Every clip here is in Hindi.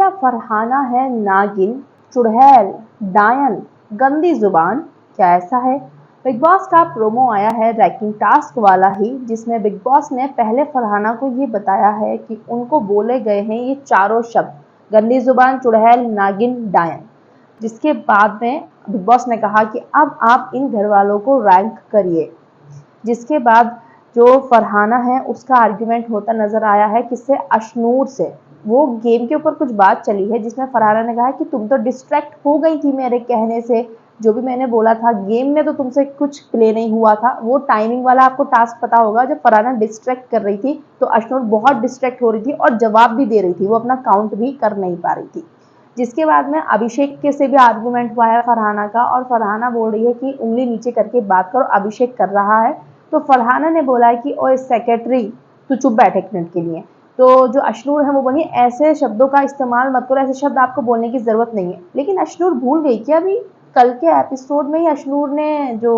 क्या फरहाना है नागिन, चुड़ैल, डायन, गंदी जुबान, क्या ऐसा है? बिग बॉस का प्रोमो आया है रैंकिंग टास्क वाला ही, जिसमें बिग बॉस ने पहले फरहाना को ये बताया है कि उनको बोले गए हैं ये चारों शब्द, गंदी जुबान, चुड़ैल, नागिन, डायन। जिसके बाद में बिग बॉस ने कहा कि अब आप इन घर वालों को रैंक करिए। जिसके बाद जो फरहाना है उसका आर्ग्यूमेंट होता नजर आया है किससे? अशनूर से। वो गेम के ऊपर कुछ बात चली है जिसमें फरहाना ने कहा कि तुम तो डिस्ट्रैक्ट हो गई थी मेरे कहने से, जो भी मैंने बोला था गेम में तो तुमसे कुछ प्ले नहीं हुआ था। वो टाइमिंग वाला आपको टास्क पता होगा, जब फरहाना डिस्ट्रैक्ट कर रही थी तो अशनूर बहुत डिस्ट्रैक्ट हो रही थी और जवाब भी दे रही थी, वो अपना काउंट भी कर नहीं पा रही थी। जिसके बाद में अभिषेक के से भी आर्गूमेंट हुआ है फरहाना का, और फरहाना बोल रही है कि उंगली नीचे करके बात करो, अभिषेक कर रहा है। तो फरहाना ने बोला है कि ओए सेक्रेटरी, तू चुप बैठ एक मिनट के लिए। तो जो अशनूर है वो बोली ऐसे शब्दों का इस्तेमाल मत करो, ऐसे शब्द आपको बोलने की जरूरत नहीं है। लेकिन अशनूर भूल गई कि अभी कल के एपिसोड में ही अशनूर ने जो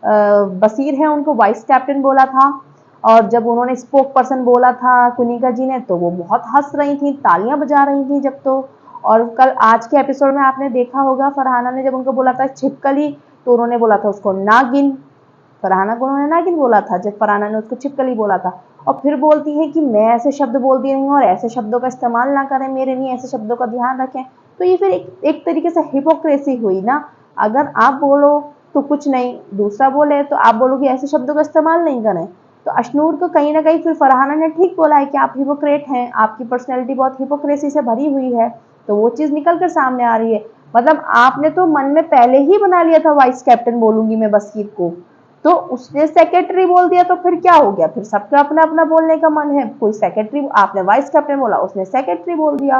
बसीर है उनको वाइस कैप्टन बोला था, और जब उन्होंने स्पोक पर्सन बोला था कुनिका जी ने तो वो बहुत हंस रही थी, तालियां बजा रही थी जब तो। और कल आज के एपिसोड में आपने देखा होगा फरहाना ने जब उनको बोला था छिपकली, तो उन्होंने बोला था उसको नागिन। फरहाना को उन्होंने नागिन बोला था जब फरहाना ने उसको छिपकली बोला था। और फिर बोलती है कि मैं ऐसे शब्द बोलती रही हूँ और ऐसे शब्दों का इस्तेमाल ना करें मेरे लिए, ऐसे शब्दों का ध्यान रखें। तो ये फिर एक तरीके से हिपोक्रेसी हुई ना। अगर आप बोलो तो कुछ नहीं, दूसरा बोले तो आप बोलो कि ऐसे शब्दों का इस्तेमाल नहीं करें। तो अशनूर को कहीं ना कहीं फिर फरहाना ने ठीक बोला है कि आप हिपोक्रेट हैं, आपकी पर्सनैलिटी बहुत हिपोक्रेसी से भरी हुई है। तो वो चीज निकल कर सामने आ रही है। मतलब आपने तो मन में पहले ही बना लिया था वाइस कैप्टन बोलूंगी मैं बसीर को, तो उसने सेक्रेटरी बोल दिया, तो फिर क्या हो गया? फिर सबका अपना अपना बोलने का मन है। कोई सेक्रेटरी, आपने वाइस कैप्टन बोला, उसने सेक्रेटरी बोल दिया।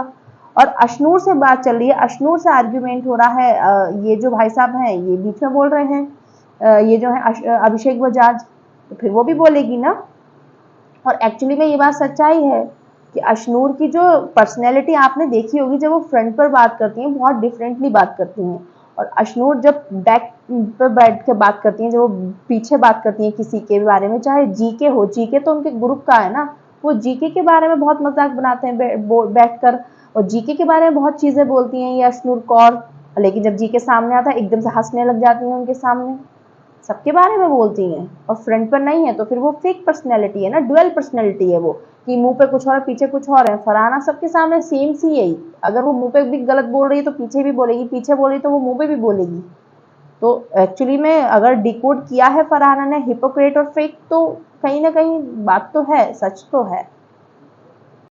और अशनूर से बात चल रही है, अशनूर से आर्ग्यूमेंट हो रहा है। ये जो भाई साहब हैं ये बीच में बोल रहे हैं, ये जो है अभिषेक बजाज, तो फिर वो भी बोलेगी ना। और एक्चुअली में ये बात सच्चाई है कि अशनूर की जो पर्सनैलिटी आपने देखी होगी, जब वो फ्रंट पर बात करती हैं बहुत डिफरेंटली बात करती हैं, और अशनूर जब बैक पर बैठ के बात करती हैं, जब वो पीछे बात करती हैं किसी के बारे में, चाहे जीके हो, जीके तो उनके ग्रुप का है ना, वो जीके के बारे में बहुत मजाक बनाते हैं बैठ कर, और जीके के बारे में बहुत चीजें बोलती हैं ये अशनूर कौर। लेकिन जब जीके सामने आता है एकदम से हंसने लग जाती हैं उनके सामने, सबके बारे में बोलती हैं और फ्रंट पर नहीं है। तो फिर वो फेक पर्सनैलिटी है ना, डुअल पर्सनैलिटी है वो, कि मुंह पे कुछ और पीछे कुछ और है। फरहाना सबके सामने सेम सी है, अगर वो मुंह पे भी गलत बोल रही है तो पीछे भी बोलेगी, पीछे बोल रही तो वो मुंह पे भी बोलेगी। तो एक्चुअली में अगर डिकोड किया है फरहाना ने हिपोक्रेट और फेक, तो कहीं ना कहीं बात तो है, सच तो है।